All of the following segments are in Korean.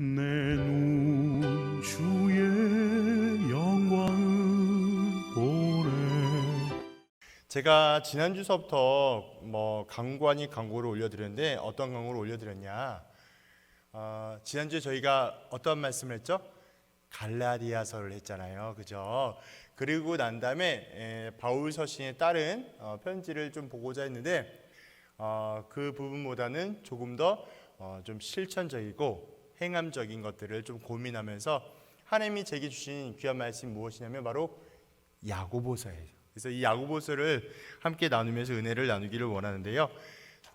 내 눈 주의 영광을 보래. 제가 지난주 서부터 광고 아닌 광고를 올려드렸는데 어떤 광고를 올려드렸냐? 지난주에 저희가 어떤 말씀을 했죠? 갈라디아서를 했잖아요, 그죠? 그리고 난 다음에 바울 서신에 따른 편지를 좀 보고자 했는데 그 부분보다는 조금 더 좀 실천적이고 행함적인 것들을 좀 고민하면서 하나님이 제게 주신 귀한 말씀이 무엇이냐면 바로 야고보서예요. 그래서 이 야고보서를 함께 나누면서 은혜를 나누기를 원하는데요.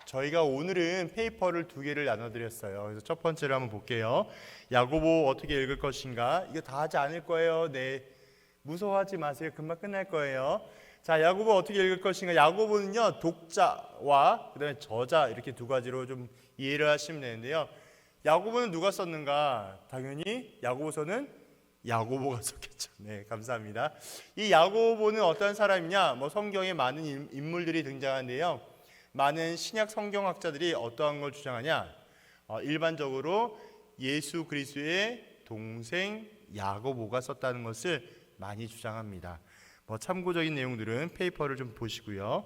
저희가 오늘은 페이퍼를 2개를 나눠드렸어요. 그래서 첫 번째로 한번 볼게요. 야고보 어떻게 읽을 것인가? 이거 다 하지 않을 거예요. 네, 무서워하지 마세요. 금방 끝날 거예요. 자, 야고보 어떻게 읽을 것인가? 야고보는요, 독자와 그다음에 저자 이렇게 2가지로 좀 이해를 하시면 되는데요. 야고보는 누가 썼는가? 당연히 야고보서는 야고보가 썼겠죠. 네, 감사합니다. 이 야고보는 어떤 사람이냐? 성경에 많은 인물들이 등장하는데요. 많은 신약 성경학자들이 어떠한 걸 주장하냐? 일반적으로 예수 그리스도의 동생 야고보가 썼다는 것을 많이 주장합니다. 참고적인 내용들은 페이퍼를 좀 보시고요.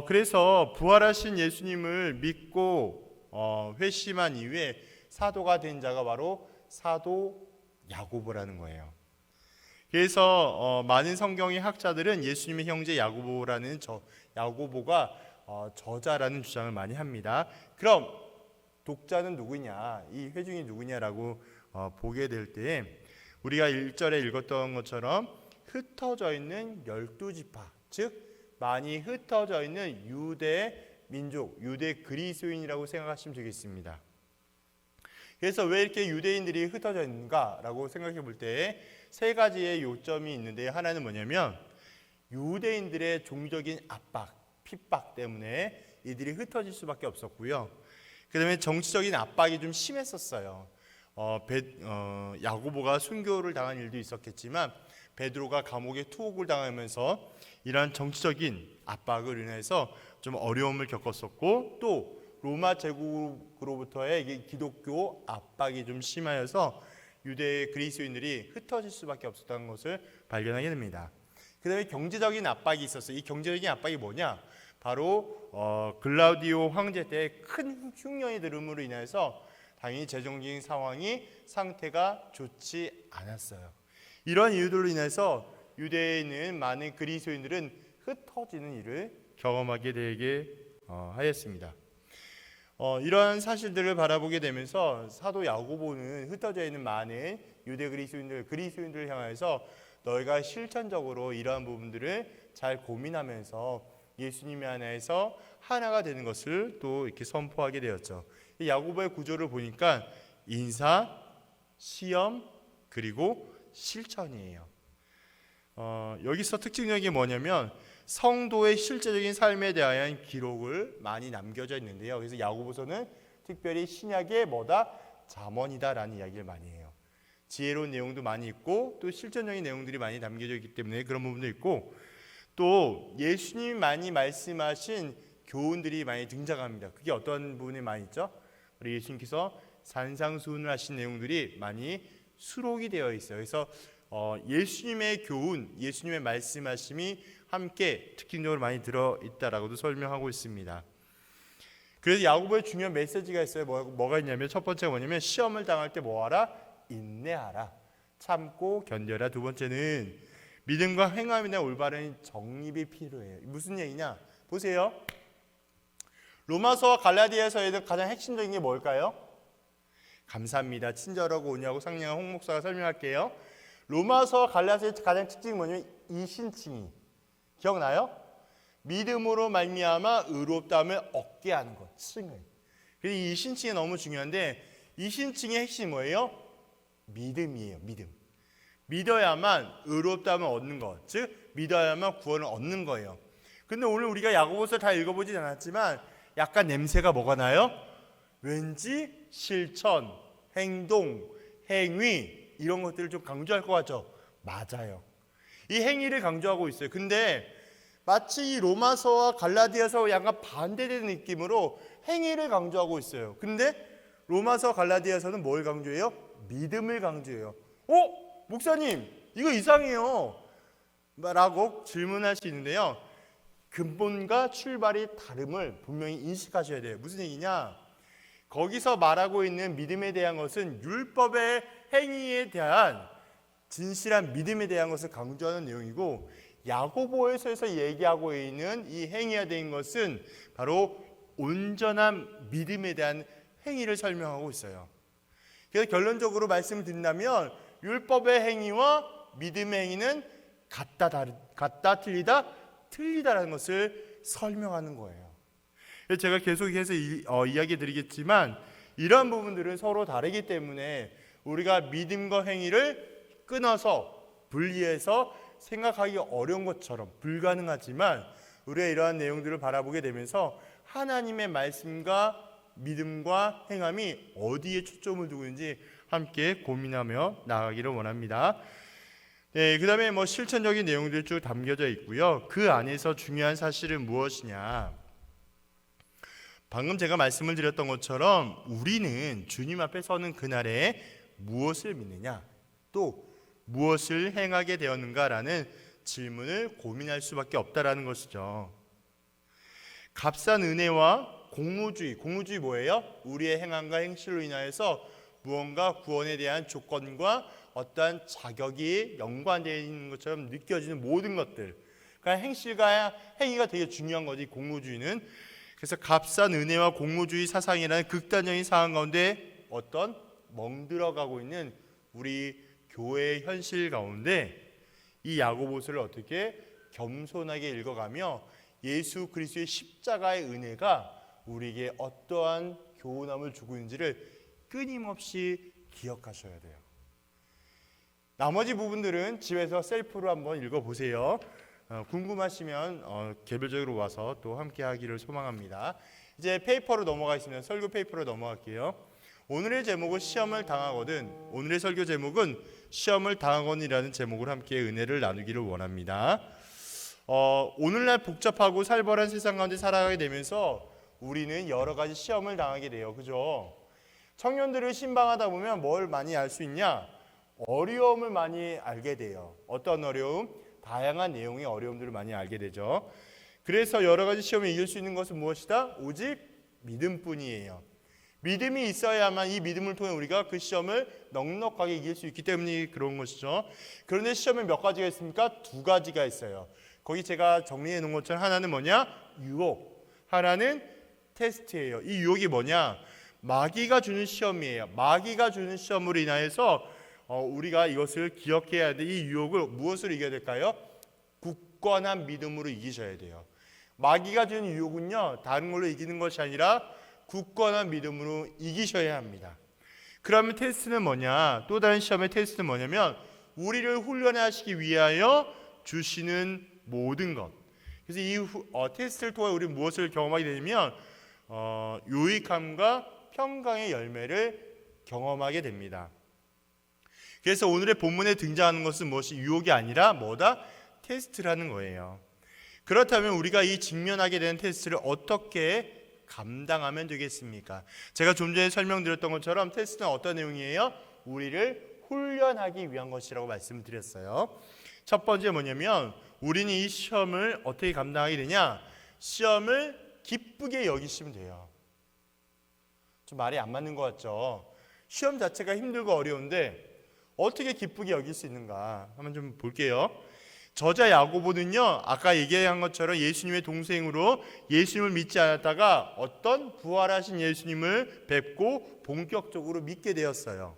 그래서 부활하신 예수님을 믿고 회심한 이후에 사도가 된 자가 바로 사도 야고보라는 거예요. 그래서 많은 성경의 학자들은 예수님의 형제 야고보라는 야고보가 저자라는 주장을 많이 합니다. 그럼 독자는 누구냐? 이 회중이 누구냐라고 보게 될 때 우리가 1절에 읽었던 것처럼 흩어져 있는 12지파, 즉 많이 흩어져 있는 유대 민족, 유대 그리스도인이라고 생각하시면 되겠습니다. 그래서 왜 이렇게 유대인들이 흩어져 있는가라고 생각해 볼 때 3가지의 요점이 있는데, 하나는 뭐냐면 유대인들의 종교적인 압박, 핍박 때문에 이들이 흩어질 수밖에 없었고요. 그 다음에 정치적인 압박이 좀 심했었어요. 야고보가 순교를 당한 일도 있었겠지만 베드로가 감옥에 투옥을 당하면서 이러한 정치적인 압박을 인해서 좀 어려움을 겪었었고, 또 로마 제국으로부터의 기독교 압박이 좀 심하여서 유대 그리스도인들이 흩어질 수밖에 없었다는 것을 발견하게 됩니다. 그 다음에 경제적인 압박이 있었어요. 이 경제적인 압박이 뭐냐? 바로 글라우디오 황제 때 큰 흉년이 들음으로 인해서 당연히 재정적인 상태가 좋지 않았어요. 이런 이유들로 인해서 유대에 있는 많은 그리스도인들은 흩어지는 일을 경험하게 되게 하였습니다. 이러한 사실들을 바라보게 되면서 사도 야고보는 흩어져 있는 많은 유대 그리스도인들을 향해서 너희가 실천적으로 이러한 부분들을 잘 고민하면서 예수님의 안에서 하나가 되는 것을 또 이렇게 선포하게 되었죠. 이 야고보의 구조를 보니까 인사, 시험, 그리고 실천이에요. 여기서 특징적인 게 뭐냐면 성도의 실제적인 삶에 대한 기록을 많이 남겨져 있는데요. 그래서 야고보서는 특별히 신약의 잠언이다라는 이야기를 많이 해요. 지혜로운 내용도 많이 있고 또 실천적인 내용들이 많이 담겨져 있기 때문에 그런 부분도 있고, 또 예수님이 많이 말씀하신 교훈들이 많이 등장합니다. 그게 어떤 부분에 많이 있죠? 우리 예수님께서 산상수훈을 하신 내용들이 많이 수록이 되어 있어요. 그래서 예수님의 교훈, 예수님의 말씀하심이 함께 특징적으로 많이 들어있다라고도 설명하고 있습니다. 그래서 야고보의 중요한 메시지가 있어요. 뭐가 있냐면 첫 번째가 뭐냐면 시험을 당할 때 뭐하라? 인내하라. 참고 견뎌라. 2번째는 믿음과 행함이나 올바른 정립이 필요해요. 무슨 얘기냐? 보세요. 로마서와 갈라디아서에서 가장 핵심적인 게 뭘까요? 감사합니다. 친절하고 온유하고 상냥한 홍 목사가 설명할게요. 로마서와 갈라디아서의 가장 특징이 뭐냐면 이신칭의. 기억나요? 믿음으로 말미암아 의롭다함을 얻게 하는 것, 칭을. 그래서 이 신칭이 너무 중요한데, 이 신칭의 핵심이 뭐예요? 믿음이에요. 믿음. 믿어야만 의롭다함을 얻는 것, 즉 믿어야만 구원을 얻는 거예요. 근데 오늘 우리가 야고보서 다 읽어보진 않았지만 약간 냄새가 뭐가 나요? 왠지 실천, 행동, 행위 이런 것들을 좀 강조할 것 같죠? 맞아요. 이 행위를 강조하고 있어요. 근데 마치 이 로마서와 갈라디아서와 약간 반대되는 느낌으로 행위를 강조하고 있어요. 근데 로마서 갈라디아서는 뭘 강조해요? 믿음을 강조해요. 목사님 이거 이상해요 라고 질문할 수 있는데요, 근본과 출발이 다름을 분명히 인식하셔야 돼요. 무슨 얘기냐? 거기서 말하고 있는 믿음에 대한 것은 율법의 행위에 대한 진실한 믿음에 대한 것을 강조하는 내용이고, 야고보에서 얘기하고 있는 이 행위에 대한 것은 바로 온전한 믿음에 대한 행위를 설명하고 있어요. 그래서 결론적으로 말씀을 드린다면 율법의 행위와 믿음의 행위는 같다 틀리다 틀리다라는 것을 설명하는 거예요. 그래서 제가 계속해서 이야기 드리겠지만 이러한 부분들은 서로 다르기 때문에 우리가 믿음과 행위를 끊어서 분리해서 생각하기 어려운 것처럼 불가능하지만, 우리가 이러한 내용들을 바라보게 되면서 하나님의 말씀과 믿음과 행함이 어디에 초점을 두고 있는지 함께 고민하며 나아가기를 원합니다. 네, 그 다음에 실천적인 내용들이 쭉 담겨져 있고요. 그 안에서 중요한 사실은 무엇이냐? 방금 제가 말씀을 드렸던 것처럼 우리는 주님 앞에 서는 그날에 무엇을 믿느냐, 또 무엇을 행하게 되었는가라는 질문을 고민할 수밖에 없다라는 것이죠. 값싼 은혜와 공무주의 뭐예요? 우리의 행함과 행실로 인하여서 무언가 구원에 대한 조건과 어떠한 자격이 연관되어 있는 것처럼 느껴지는 모든 것들, 그러니까 행실과 행위가 되게 중요한 거지, 공무주의는. 그래서 값싼 은혜와 공무주의 사상이라는 극단적인 상황 가운데 어떤 멍들어가고 있는 우리 교회의 현실 가운데 이 야고보서를 어떻게 겸손하게 읽어가며 예수 그리스도의 십자가의 은혜가 우리에게 어떠한 교훈함을 주고 있는지를 끊임없이 기억하셔야 돼요. 나머지 부분들은 집에서 셀프로 한번 읽어보세요. 궁금하시면 개별적으로 와서 또 함께 하기를 소망합니다. 이제 페이퍼로 넘어가겠습니다. 설교 페이퍼로 넘어갈게요. 오늘의 제목은 시험을 당하거든. 오늘의 설교 제목은 시험을 당하거든이라는 제목으로 함께 은혜를 나누기를 원합니다. 오늘날 복잡하고 살벌한 세상 가운데 살아가게 되면서 우리는 여러 가지 시험을 당하게 돼요. 그죠? 청년들을 신방하다 보면 뭘 많이 알 수 있냐? 어려움을 많이 알게 돼요. 어떤 어려움? 다양한 내용의 어려움들을 많이 알게 되죠. 그래서 여러 가지 시험을 이길 수 있는 것은 무엇이다? 오직 믿음뿐이에요. 믿음이 있어야만 이 믿음을 통해 우리가 그 시험을 넉넉하게 이길 수 있기 때문에 그런 것이죠. 그런데 시험은 몇 가지가 있습니까? 두 가지가 있어요. 거기 제가 정리해 놓은 것처럼 하나는 뭐냐? 유혹. 하나는 테스트예요. 이 유혹이 뭐냐? 마귀가 주는 시험이에요. 마귀가 주는 시험으로 인하여서 우리가 이것을 기억해야 돼. 이 유혹을 무엇으로 이겨야 될까요? 굳건한 믿음으로 이기셔야 돼요. 마귀가 주는 유혹은요, 다른 걸로 이기는 것이 아니라 굳건한 믿음으로 이기셔야 합니다. 그러면 테스트는 뭐냐? 또 다른 시험의 테스트는 뭐냐면 우리를 훈련하시기 위하여 주시는 모든 것. 그래서 이 테스트를 통해 우리는 무엇을 경험하게 되냐면 유익함과 평강의 열매를 경험하게 됩니다. 그래서 오늘의 본문에 등장하는 것은 무엇이 유혹이 아니라 뭐다? 테스트라는 거예요. 그렇다면 우리가 이 직면하게 되는 테스트를 어떻게 감당하면 되겠습니까? 제가 좀 전에 설명드렸던 것처럼 테스트는 어떤 내용이에요? 우리를 훈련하기 위한 것이라고 말씀드렸어요. 첫 번째 뭐냐면 우리는 이 시험을 어떻게 감당하게 되냐? 시험을 기쁘게 여기시면 돼요. 좀 말이 안 맞는 것 같죠? 시험 자체가 힘들고 어려운데 어떻게 기쁘게 여길 수 있는가? 한번 좀 볼게요. 저자 야고보는요, 아까 얘기한 것처럼 예수님의 동생으로 예수님을 믿지 않았다가 어떤 부활하신 예수님을 뵙고 본격적으로 믿게 되었어요.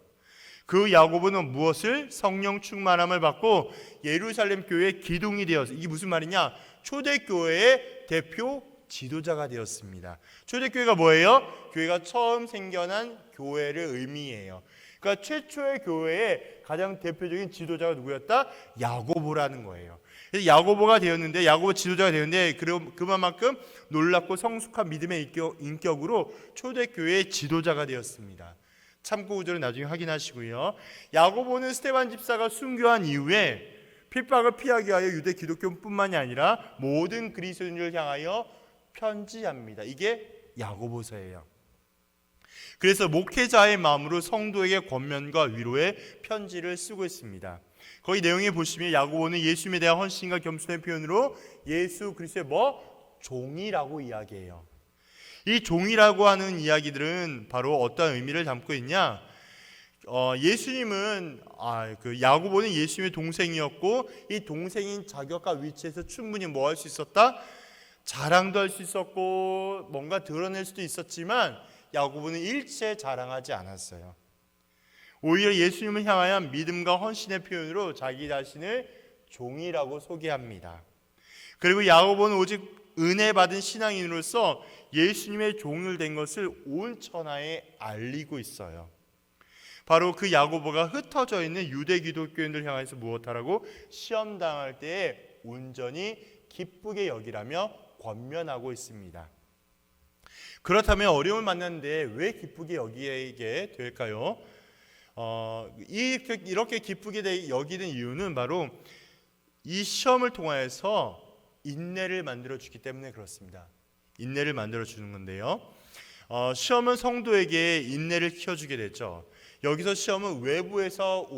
그 야고보는 무엇을? 성령 충만함을 받고 예루살렘 교회의 기둥이 되었어요. 이게 무슨 말이냐? 초대교회의 대표 지도자가 되었습니다. 초대교회가 뭐예요? 교회가 처음 생겨난 교회를 의미해요. 그러니까 최초의 교회의 가장 대표적인 지도자가 누구였다? 야고보라는 거예요. 그래서 야고보가 되었는데, 야고보 지도자가 되었는데 그만큼 놀랍고 성숙한 믿음의 인격으로 초대교회의 지도자가 되었습니다. 참고 구절은 나중에 확인하시고요. 야고보는 스데반 집사가 순교한 이후에 핍박을 피하기 위하여 유대 기독교뿐만이 아니라 모든 그리스도인을 향하여 편지합니다. 이게 야고보서예요. 그래서 목회자의 마음으로 성도에게 권면과 위로의 편지를 쓰고 있습니다. 거기 내용에 보시면 야고보는 예수님에 대한 헌신과 겸손의 표현으로 예수 그리스도의 종이라고 이야기해요. 이 종이라고 하는 이야기들은 바로 어떤 의미를 담고 있냐? 예수님은 야고보는 예수님의 동생이었고, 이 동생인 자격과 위치에서 충분히 뭐 할 수 있었다? 자랑도 할 수 있었고 뭔가 드러낼 수도 있었지만 야고보는 일체 자랑하지 않았어요. 오히려 예수님을 향한 믿음과 헌신의 표현으로 자기 자신을 종이라고 소개합니다. 그리고 야고보는 오직 은혜 받은 신앙인으로서 예수님의 종을 된 것을 온 천하에 알리고 있어요. 바로 그 야고보가 흩어져 있는 유대 기독교인들 향해서 무엇하라고? 시험당할 때에 온전히 기쁘게 여기라며 권면하고 있습니다. 그렇다면 어려움을 만났는데 왜 기쁘게 여기게 될까요? 이렇게 기쁘게 여기는 이유는 바로 이 시험을 통하여서 인내를 만들어 주기 때문에 그렇습니다. 인내를 만들어 주는 건데요. 시험은 성도에게 인내를 키워주게 되죠. 여기서 시험은 외부에서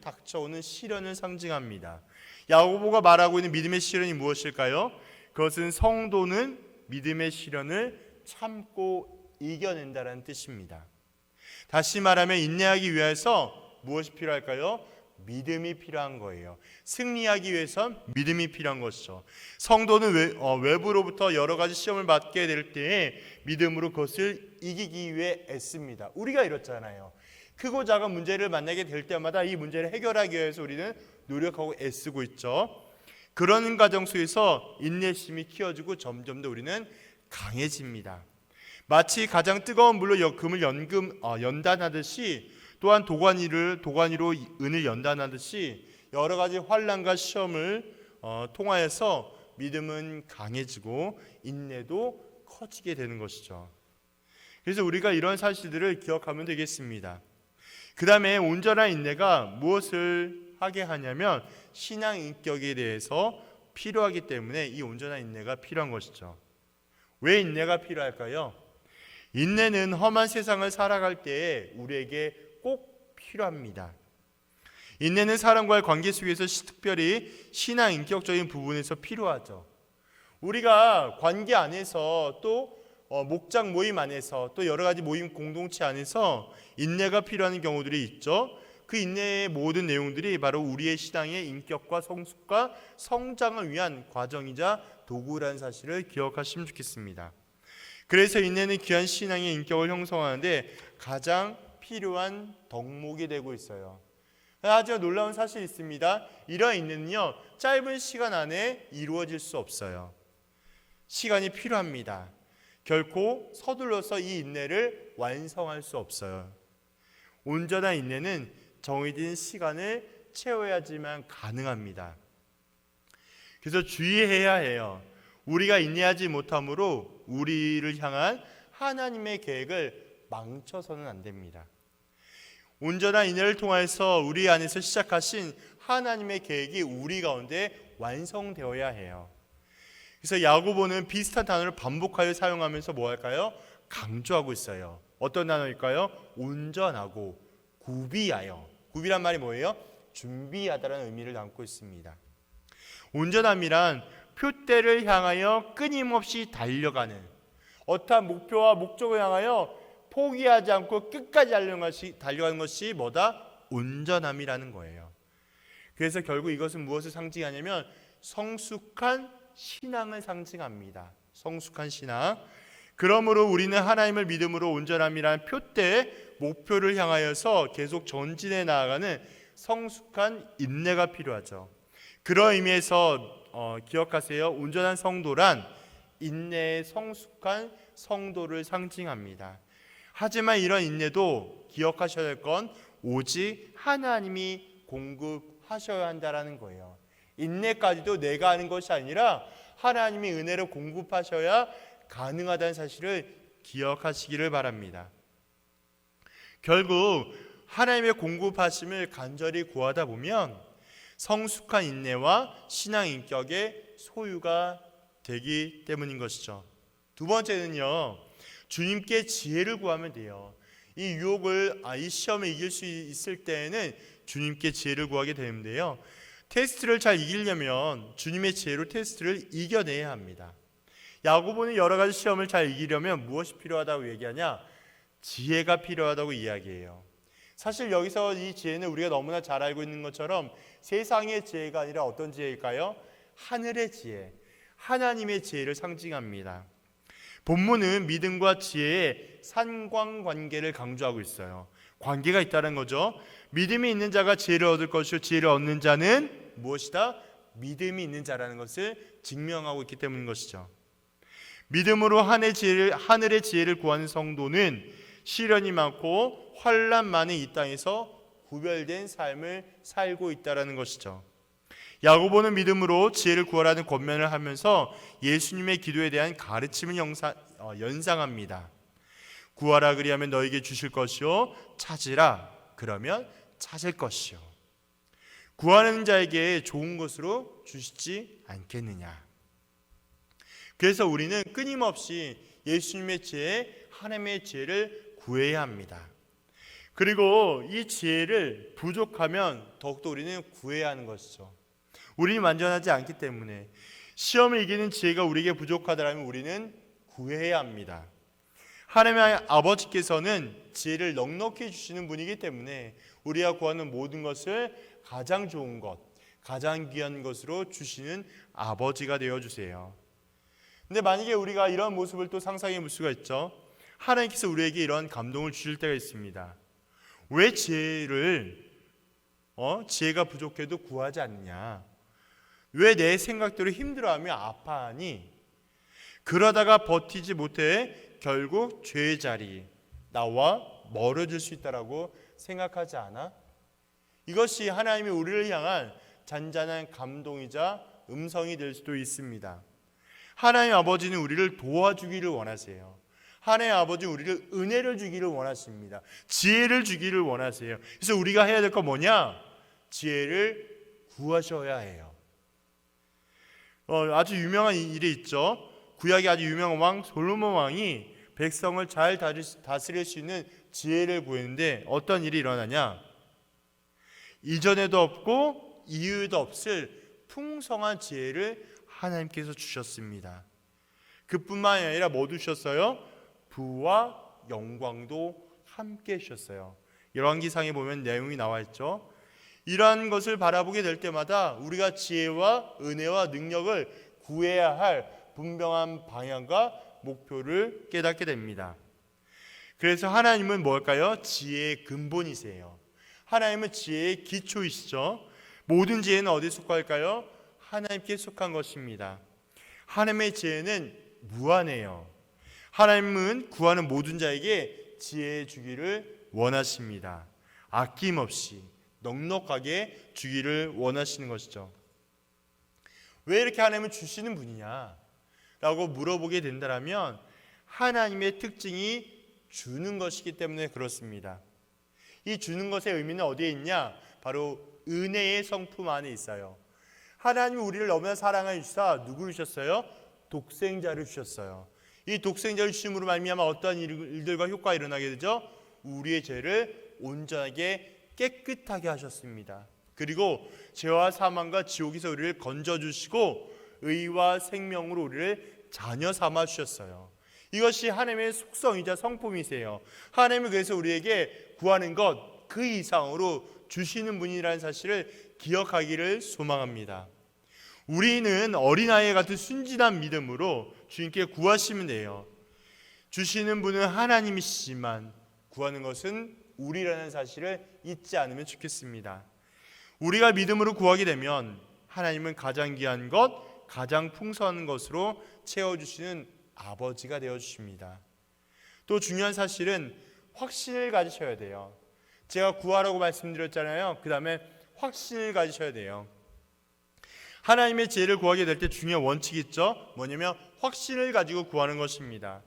닥쳐오는 시련을 상징합니다. 야고보가 말하고 있는 믿음의 시련이 무엇일까요? 그것은 성도는 믿음의 시련을 참고 이겨낸다는 뜻입니다. 다시 말하면 인내하기 위해서 무엇이 필요할까요? 믿음이 필요한 거예요. 승리하기 위해선 믿음이 필요한 것이죠. 성도는 외부로부터 여러 가지 시험을 받게 될 때에 믿음으로 그것을 이기기 위해 애씁니다. 우리가 이렇잖아요. 크고 작은 문제를 만나게 될 때마다 이 문제를 해결하기 위해서 우리는 노력하고 애쓰고 있죠. 그런 과정 속에서 인내심이 키워지고 점점 더 우리는 강해집니다. 마치 가장 뜨거운 물로 금을 연단하듯이, 또한 도가니로 은을 연단하듯이 여러 가지 환난과 시험을 통하여서 믿음은 강해지고 인내도 커지게 되는 것이죠. 그래서 우리가 이런 사실들을 기억하면 되겠습니다. 그 다음에 온전한 인내가 무엇을 하게 하냐면 신앙 인격에 대해서 필요하기 때문에 이 온전한 인내가 필요한 것이죠. 왜 인내가 필요할까요? 인내는 험한 세상을 살아갈 때에 우리에게 꼭 필요합니다. 인내는 사람과의 관계 속에서 특별히 신앙 인격적인 부분에서 필요하죠. 우리가 관계 안에서 또 목장 모임 안에서 또 여러 가지 모임 공동체 안에서 인내가 필요한 경우들이 있죠. 그 인내의 모든 내용들이 바로 우리의 신앙의 인격과 성숙과 성장을 위한 과정이자 도구라는 사실을 기억하시면 좋겠습니다. 그래서 인내는 귀한 신앙의 인격을 형성하는데 가장 필요한 덕목이 되고 있어요. 아주 놀라운 사실이 있습니다. 이러한 인내는요, 짧은 시간 안에 이루어질 수 없어요. 시간이 필요합니다. 결코 서둘러서 이 인내를 완성할 수 없어요. 온전한 인내는 정해진 시간을 채워야지만 가능합니다. 그래서 주의해야 해요. 우리가 인내하지 못함으로 우리를 향한 하나님의 계획을 망쳐서는 안 됩니다. 온전한 인내를 통해서 우리 안에서 시작하신 하나님의 계획이 우리 가운데 완성되어야 해요. 그래서 야고보는 비슷한 단어를 반복하여 사용하면서 뭐 할까요? 강조하고 있어요. 어떤 단어일까요? 온전하고 구비하여. 구비란 말이 뭐예요? 준비하다라는 의미를 담고 있습니다. 온전함이란 표대를 향하여 끊임없이 달려가는, 어떠한 목표와 목적을 향하여 포기하지 않고 끝까지 달려가는 것이 뭐다? 온전함이라는 거예요. 그래서 결국 이것은 무엇을 상징하냐면 성숙한 신앙을 상징합니다. 성숙한 신앙. 그러므로 우리는 하나님을 믿음으로 온전함이라는 표대 목표를 향하여서 계속 전진해 나아가는 성숙한 인내가 필요하죠. 그런 의미에서 기억하세요. 온전한 성도란 인내의 성숙한 성도를 상징합니다. 하지만 이런 인내도 기억하셔야 될 건 오직 하나님이 공급하셔야 한다는 거예요. 인내까지도 내가 하는 것이 아니라 하나님이 은혜로 공급하셔야 가능하다는 사실을 기억하시기를 바랍니다. 결국 하나님의 공급하심을 간절히 구하다 보면 성숙한 인내와 신앙 인격의 소유가 되기 때문인 것이죠. 두 번째는요, 주님께 지혜를 구하면 돼요. 이 유혹을 이 시험을 이길 수 있을 때에는 주님께 지혜를 구하게 되는데요. 테스트를 잘 이기려면 주님의 지혜로 테스트를 이겨내야 합니다. 야고보는 여러 가지 시험을 잘 이기려면 무엇이 필요하다고 얘기하냐? 지혜가 필요하다고 이야기해요. 사실 여기서 이 지혜는 우리가 너무나 잘 알고 있는 것처럼 세상의 지혜가 아니라 어떤 지혜일까요? 하늘의 지혜, 하나님의 지혜를 상징합니다. 본문은 믿음과 지혜의 상관관계를 강조하고 있어요. 관계가 있다는 거죠. 믿음이 있는 자가 지혜를 얻을 것이요 지혜를 얻는 자는 무엇이다? 믿음이 있는 자라는 것을 증명하고 있기 때문인 것이죠. 믿음으로 하늘의 지혜를 구하는 성도는 시련이 많고 환난 많은 이 땅에서 구별된 삶을 살고 있다는 것이죠. 야고보는 믿음으로 지혜를 구하라는 권면을 하면서 예수님의 기도에 대한 가르침을 연상합니다. 구하라 그리하면 너에게 주실 것이요 찾으라 그러면 찾을 것이요 구하는 자에게 좋은 것으로 주시지 않겠느냐. 그래서 우리는 끊임없이 예수님의 지혜, 하나님의 지혜를 구해야 합니다. 그리고 이 지혜를 부족하면 더욱더 우리는 구해야 하는 것이죠. 우리는 완전하지 않기 때문에 시험을 이기는 지혜가 우리에게 부족하다면 우리는 구해야 합니다. 하나님의 아버지께서는 지혜를 넉넉히 주시는 분이기 때문에 우리가 구하는 모든 것을 가장 좋은 것, 가장 귀한 것으로 주시는 아버지가 되어주세요. 근데 만약에 우리가 이런 모습을 또 상상해 볼 수가 있죠. 하나님께서 우리에게 이런 감동을 주실 때가 있습니다. 왜 지혜가 부족해도 구하지 않느냐? 왜 내 생각대로 힘들어하며 아파하니? 그러다가 버티지 못해 결국 죄의 자리, 나와 멀어질 수 있다라고 생각하지 않아? 이것이 하나님이 우리를 향한 잔잔한 감동이자 음성이 될 수도 있습니다. 하나님 아버지는 우리를 도와주기를 원하세요. 하나님 아버지는 우리를 은혜를 주기를 원하십니다. 지혜를 주기를 원하세요. 그래서 우리가 해야 될 건 뭐냐? 지혜를 구하셔야 해요. 아주 유명한 일이 있죠. 구약의 아주 유명한 왕 솔로몬 왕이 백성을 잘 다스릴 수 있는 지혜를 구했는데 어떤 일이 일어나냐? 이전에도 없고 이후에도 없을 풍성한 지혜를 하나님께서 주셨습니다. 그뿐만이 아니라 뭐 주셨어요? 부와 영광도 함께 주셨어요. 열왕기상에 보면 내용이 나와 있죠. 이러한 것을 바라보게 될 때마다 우리가 지혜와 은혜와 능력을 구해야 할 분명한 방향과 목표를 깨닫게 됩니다. 그래서 하나님은 뭘까요? 지혜의 근본이세요. 하나님은 지혜의 기초이시죠. 모든 지혜는 어디에 속할까요? 하나님께 속한 것입니다. 하나님의 지혜는 무한해요. 하나님은 구하는 모든 자에게 지혜 주기를 원하십니다. 아낌없이 넉넉하게 주기를 원하시는 것이죠. 왜 이렇게 하나님은 주시는 분이냐? 라고 물어보게 된다면 하나님의 특징이 주는 것이기 때문에 그렇습니다. 이 주는 것의 의미는 어디에 있냐? 바로 은혜의 성품 안에 있어요. 하나님이 우리를 너무나 사랑하여 주사 누구를 주셨어요? 독생자를 주셨어요. 이 독생자를 주심으로 말미암아 어떠한 일들과 효과가 일어나게 되죠? 우리의 죄를 온전하게 깨끗하게 하셨습니다. 그리고 죄와 사망과 지옥에서 우리를 건져주시고 의와 생명으로 우리를 자녀 삼아 주셨어요. 이것이 하나님의 속성이자 성품이세요. 하나님이 그래서 우리에게 구하는 것 그 이상으로 주시는 분이라는 사실을 기억하기를 소망합니다. 우리는 어린아이 같은 순진한 믿음으로 주님께 구하시면 돼요. 주시는 분은 하나님이시지만 구하는 것은 우리라는 사실을 잊지 않으면 좋겠습니다. 우리가 믿음으로 구하게 되면 하나님은 가장 귀한 것, 가장 풍성한 것으로 채워주시는 아버지가 되어주십니다. 또 중요한 사실은 확신을 가지셔야 돼요. 제가 구하라고 말씀드렸잖아요. 그 다음에 확신을 가지셔야 돼요. 하나님의 지혜를 구하게 될 때 중요한 원칙이 있죠. 뭐냐면 확신을 가지고 구하는 것입니다.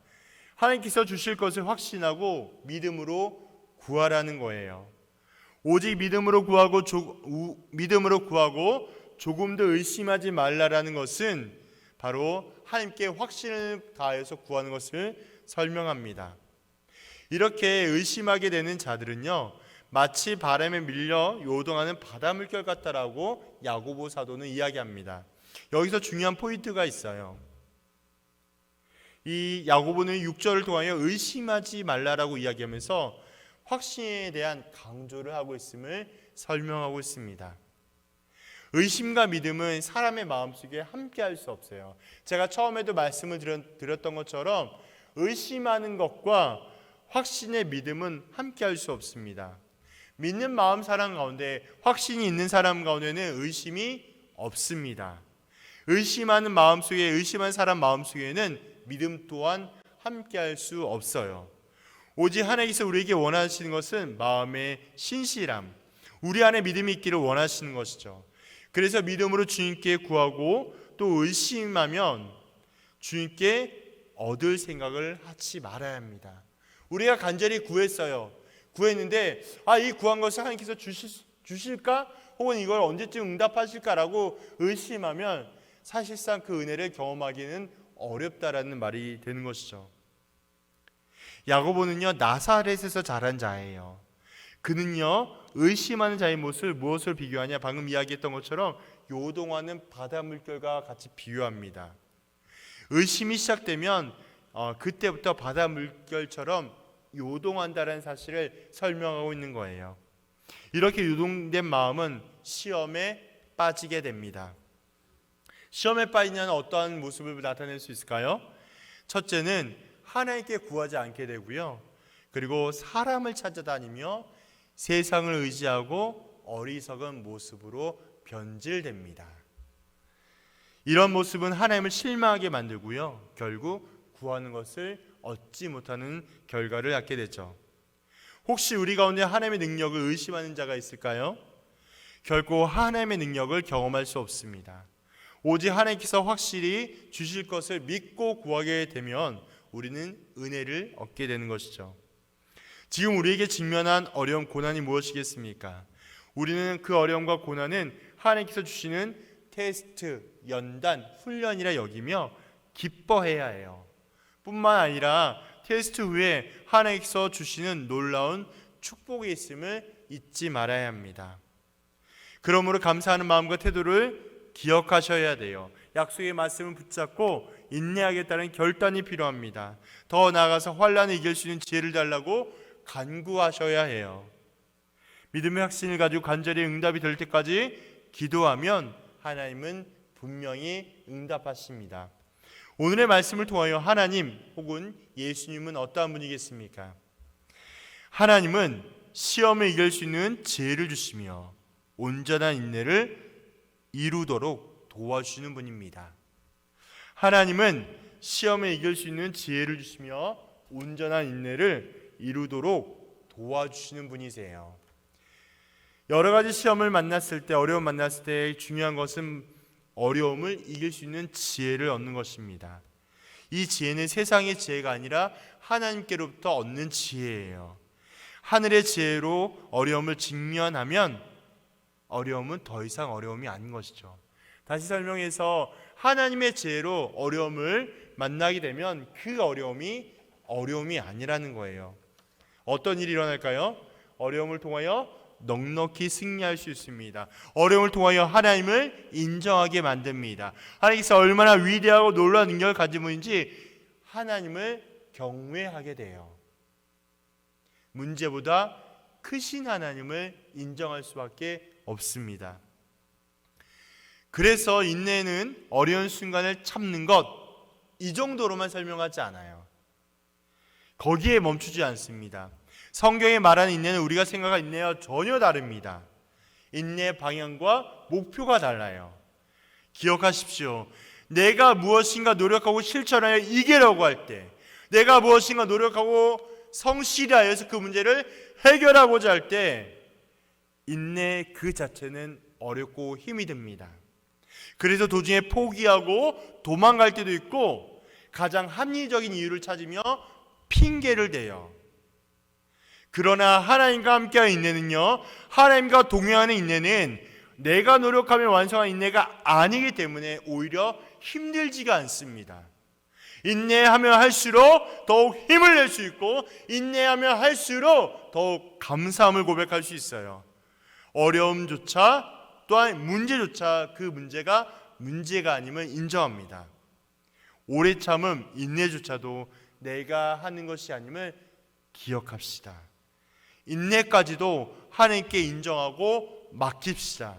하나님께서 주실 것을 확신하고 믿음으로 구하라는 거예요. 오직 믿음으로 구하고 조금 더 의심하지 말라라는 것은 바로 하나님께 확신을 다해서 구하는 것을 설명합니다. 이렇게 의심하게 되는 자들은요, 마치 바람에 밀려 요동하는 바다 물결 같다라고 야고보 사도는 이야기합니다. 여기서 중요한 포인트가 있어요. 이 야고보는 6절을 통하여 의심하지 말라라고 이야기하면서 확신에 대한 강조를 하고 있음을 설명하고 있습니다. 의심과 믿음은 사람의 마음속에 함께 할 수 없어요. 제가 처음에도 말씀을 드렸던 것처럼 의심하는 것과 확신의 믿음은 함께 할 수 없습니다. 믿는 마음 사람 가운데, 확신이 있는 사람 가운데는 의심이 없습니다. 의심하는 마음속에, 의심한 사람 마음속에는 믿음 또한 함께 할 수 없어요. 오직 하나님께서 우리에게 원하시는 것은 마음의 신실함, 우리 안에 믿음이 있기를 원하시는 것이죠. 그래서 믿음으로 주님께 구하고 또 의심하면 주님께 얻을 생각을 하지 말아야 합니다. 우리가 간절히 구했는데 이 구한 것을 하나님께서 주실까? 혹은 이걸 언제쯤 응답하실까라고 의심하면 사실상 그 은혜를 경험하기는 어렵다라는 말이 되는 것이죠. 야고보는요, 나사렛에서 자란 자예요. 그는요, 의심하는 자의 모습을 무엇을 비교하냐? 방금 이야기했던 것처럼 요동하는 바다 물결과 같이 비유합니다. 의심이 시작되면 그때부터 바다 물결처럼 요동한다는 사실을 설명하고 있는 거예요. 이렇게 요동된 마음은 시험에 빠지게 됩니다. 시험에 빠지면 어떠한 모습을 나타낼 수 있을까요? 첫째는 하나님께 구하지 않게 되고요. 그리고 사람을 찾아다니며 세상을 의지하고 어리석은 모습으로 변질됩니다. 이런 모습은 하나님을 실망하게 만들고요. 결국 구하는 것을 얻지 못하는 결과를 갖게 되죠. 혹시 우리 가운데 하나님의 능력을 의심하는 자가 있을까요? 결코 하나님의 능력을 경험할 수 없습니다. 오직 하나님께서 확실히 주실 것을 믿고 구하게 되면 우리는 은혜를 얻게 되는 것이죠. 지금 우리에게 직면한 어려움, 고난이 무엇이겠습니까? 우리는 그 어려움과 고난은 하나님께서 주시는 테스트, 연단, 훈련이라 여기며 기뻐해야 해요. 뿐만 아니라 테스트 후에 하나님께서 주시는 놀라운 축복이 있음을 잊지 말아야 합니다. 그러므로 감사하는 마음과 태도를 기억하셔야 돼요. 약속의 말씀을 붙잡고 인내하겠다는 결단이 필요합니다. 더 나아가서 환난을 이길 수 있는 지혜를 달라고 간구하셔야 해요. 믿음의 확신을 가지고 간절히 응답이 될 때까지 기도하면 하나님은 분명히 응답하십니다. 오늘의 말씀을 통하여 하나님 혹은 예수님은 어떠한 분이겠습니까? 하나님은 시험을 이길 수 있는 지혜를 주시며 온전한 인내를 이루도록 도와주시는 분입니다. 하나님은 시험을 이길 수 있는 지혜를 주시며 온전한 인내를 이루도록 도와주시는 분이세요. 여러 가지 시험을 만났을 때, 어려움 만났을 때 중요한 것은 어려움을 이길 수 있는 지혜를 얻는 것입니다. 이 지혜는 세상의 지혜가 아니라 하나님께로부터 얻는 지혜예요. 하늘의 지혜로 어려움을 직면하면 어려움은 더 이상 어려움이 아닌 것이죠. 다시 설명해서 하나님의 지혜로 어려움을 만나게 되면 그 어려움이 아니라는 거예요. 어떤 일이 일어날까요? 어려움을 통하여 넉넉히 승리할 수 있습니다. 어려움을 통하여 하나님을 인정하게 만듭니다. 하나님께서 얼마나 위대하고 놀라운 능력을 가진 분인지 하나님을 경외하게 돼요. 문제보다 크신 하나님을 인정할 수밖에 없습니다. 그래서 인내는 어려운 순간을 참는 것, 이 정도로만 설명하지 않아요. 거기에 멈추지 않습니다. 성경에 말하는 인내는 우리가 생각한 인내와 전혀 다릅니다. 인내의 방향과 목표가 달라요. 기억하십시오. 내가 무엇인가 노력하고 실천하여 이기려고 할 때, 내가 무엇인가 노력하고 성실하여서 그 문제를 해결하고자 할 때 인내 그 자체는 어렵고 힘이 듭니다. 그래서 도중에 포기하고 도망갈 때도 있고 가장 합리적인 이유를 찾으며 핑계를 대요. 그러나 하나님과 함께하는 인내는요, 하나님과 동행하는 인내는 내가 노력하며 완성한 인내가 아니기 때문에 오히려 힘들지가 않습니다. 인내하면 할수록 더욱 힘을 낼 수 있고, 인내하면 할수록 더욱 감사함을 고백할 수 있어요. 어려움조차, 또한 문제조차 그 문제가 아님을 인정합니다. 오래 참음, 인내조차도 내가 하는 것이 아님을 기억합시다. 인내까지도 하나님께 인정하고 맡깁시다.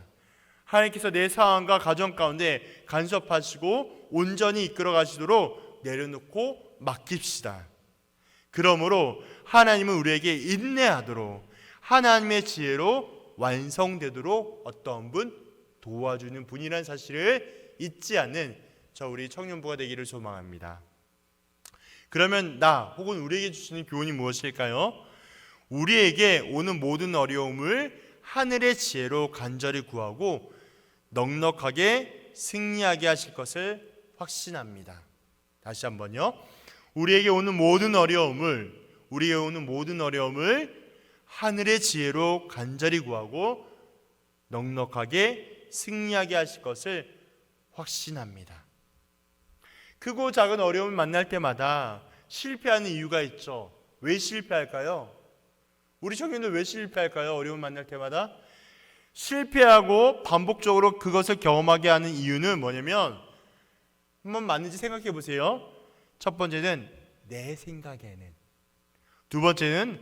하나님께서 내 상황과 가정 가운데 간섭하시고 온전히 이끌어 가시도록 내려놓고 맡깁시다. 그러므로 하나님은 우리에게 인내하도록, 하나님의 지혜로 완성되도록 어떤 분? 도와주는 분이라는 사실을 잊지 않는 저 우리 청년부가 되기를 소망합니다. 그러면 나 혹은 우리에게 주시는 교훈이 무엇일까요? 우리에게 오는 모든 어려움을 하늘의 지혜로 간절히 구하고 넉넉하게 승리하게 하실 것을 확신합니다. 다시 한번요. 우리에게 오는 모든 어려움을 하늘의 지혜로 간절히 구하고 넉넉하게 승리하게 하실 것을 확신합니다. 크고 작은 어려움을 만날 때마다 실패하는 이유가 있죠. 왜 실패할까요? 우리 청년들 왜 실패할까요? 어려움 만날 때마다 실패하고 반복적으로 그것을 경험하게 하는 이유는 뭐냐면, 한번 맞는지 생각해 보세요. 첫 번째는 내 생각에는, 두 번째는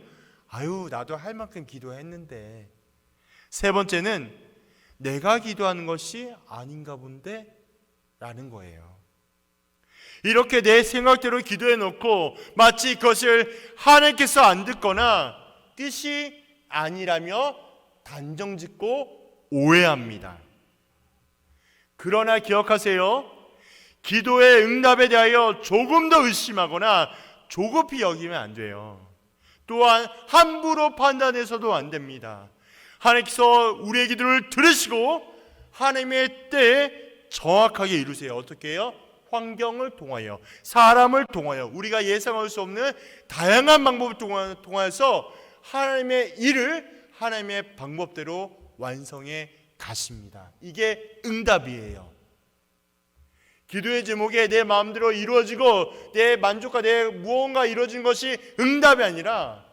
나도 할 만큼 기도했는데, 세 번째는 내가 기도하는 것이 아닌가 본데 라는 거예요. 이렇게 내 생각대로 기도해 놓고 마치 그것을 하나님께서 안 듣거나 뜻이 아니라며 단정짓고 오해합니다. 그러나 기억하세요. 기도의 응답에 대하여 조금 더 의심하거나 조급히 여기면 안 돼요. 또한 함부로 판단해서도 안 됩니다. 하나님께서 우리의 기도를 들으시고 하나님의 때에 정확하게 이루세요. 어떻게 해요? 환경을 통하여, 사람을 통하여, 우리가 예상할 수 없는 다양한 방법을 통하여서 하나님의 일을 하나님의 방법대로 완성해 가십니다. 이게 응답이에요. 기도의 제목에 내 마음대로 이루어지고 내 만족과 내 무언가 이루어진 것이 응답이 아니라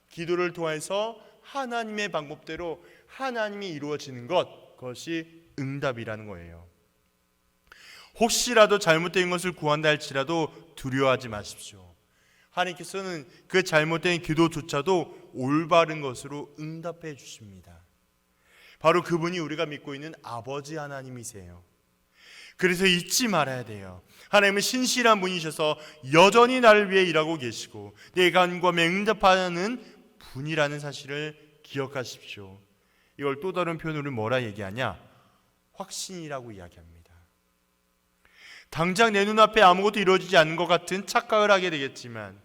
기도를 통해서 하나님의 방법대로 하나님이 이루어지는 것, 그것이 응답이라는 거예요. 혹시라도 잘못된 것을 구한다 할지라도 두려워하지 마십시오. 하나님께서는 그 잘못된 기도조차도 올바른 것으로 응답해 주십니다. 바로 그분이 우리가 믿고 있는 아버지 하나님이세요. 그래서 잊지 말아야 돼요. 하나님은 신실한 분이셔서 여전히 나를 위해 일하고 계시고 내 간구에 응답하는 분이라는 사실을 기억하십시오. 이걸 또 다른 표현으로 뭐라 얘기하냐? 확신이라고 이야기합니다. 당장 내 눈앞에 아무것도 이루어지지 않는 것 같은 착각을 하게 되겠지만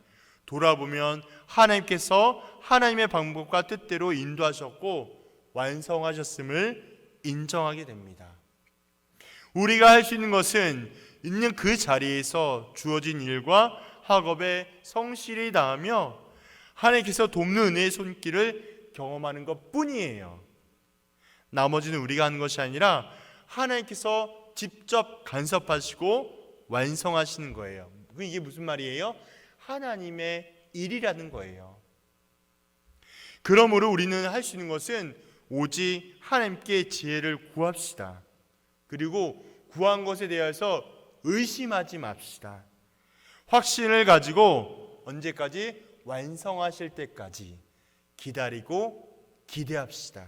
돌아보면 하나님께서 하나님의 방법과 뜻대로 인도하셨고 완성하셨음을 인정하게 됩니다. 우리가 할 수 있는 것은 있는 그 자리에서 주어진 일과 학업에 성실히 다하며 하나님께서 돕는 은혜의 손길을 경험하는 것뿐이에요. 나머지는 우리가 하는 것이 아니라 하나님께서 직접 간섭하시고 완성하시는 거예요. 이게 무슨 말이에요? 하나님의 일이라는 거예요. 그러므로 우리는 할 수 있는 것은 오직 하나님께 지혜를 구합시다. 그리고 구한 것에 대해서 의심하지 맙시다. 확신을 가지고 언제까지? 완성하실 때까지 기다리고 기대합시다.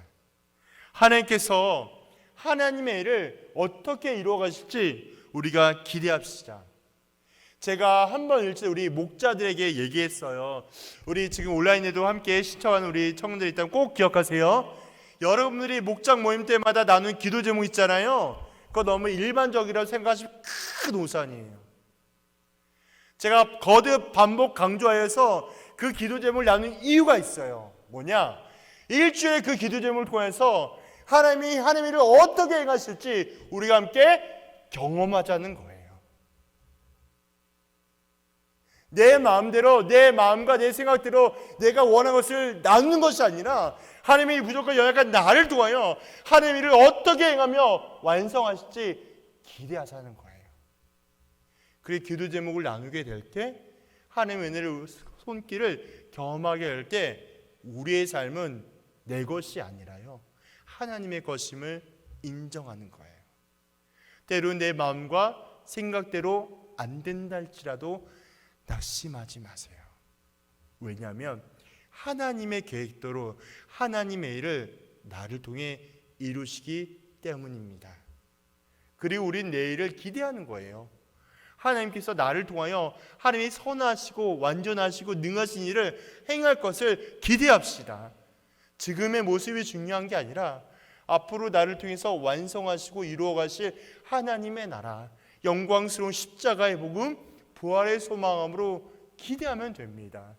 하나님께서 하나님의 일을 어떻게 이루어 가실지 우리가 기대합시다. 제가 한번 일찍 우리 목자들에게 얘기했어요. 우리 지금 온라인에도 함께 시청하는 우리 청년들 일단 꼭 기억하세요. 여러분들이 목장 모임 때마다 나눈 기도 제목 있잖아요. 그거 너무 일반적이라고 생각하시면 큰 오산이에요. 제가 거듭 반복 강조하여서 그 기도 제목을 나눈 이유가 있어요. 뭐냐? 일주일에 그 기도 제목을 통해서 하나님이 하나님의 일을 어떻게 행하실지 우리가 함께 경험하자는 거예요. 내 마음대로, 내 마음과 내 생각대로 내가 원하는 것을 나누는 것이 아니라 하나님이 무조건 연약한 나를 통하여 하나님의 일을 어떻게 행하며 완성하실지 기대하자는 거예요. 그의 기도 제목을 나누게 될 때, 하나님의 은혜를 손길을 경험하게 될 때 우리의 삶은 내 것이 아니라요 하나님의 것임을 인정하는 거예요. 때로 내 마음과 생각대로 안 된다 할지라도 낙심하지 마세요. 왜냐하면 하나님의 계획대로 하나님의 일을 나를 통해 이루시기 때문입니다. 그리고 우린 내일을 기대하는 거예요. 하나님께서 나를 통하여 하나님이 선하시고 완전하시고 능하신 일을 행할 것을 기대합시다. 지금의 모습이 중요한 게 아니라 앞으로 나를 통해서 완성하시고 이루어가실 하나님의 나라, 영광스러운 십자가의 복음, 부활의 소망함으로 기대하면 됩니다.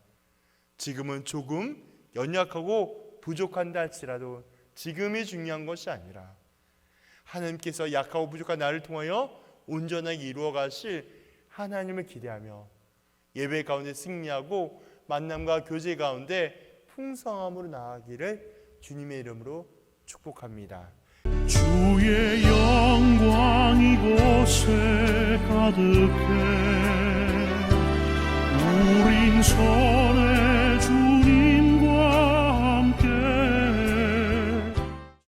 지금은 조금 연약하고 부족한다 할지라도 지금이 중요한 것이 아니라 하나님께서 약하고 부족한 나를 통하여 온전하게 이루어 가실 하나님을 기대하며 예배 가운데 승리하고 만남과 교제 가운데 풍성함으로 나아가기를 주님의 이름으로 축복합니다. 주의 영광 이곳에 가득해 우린 손을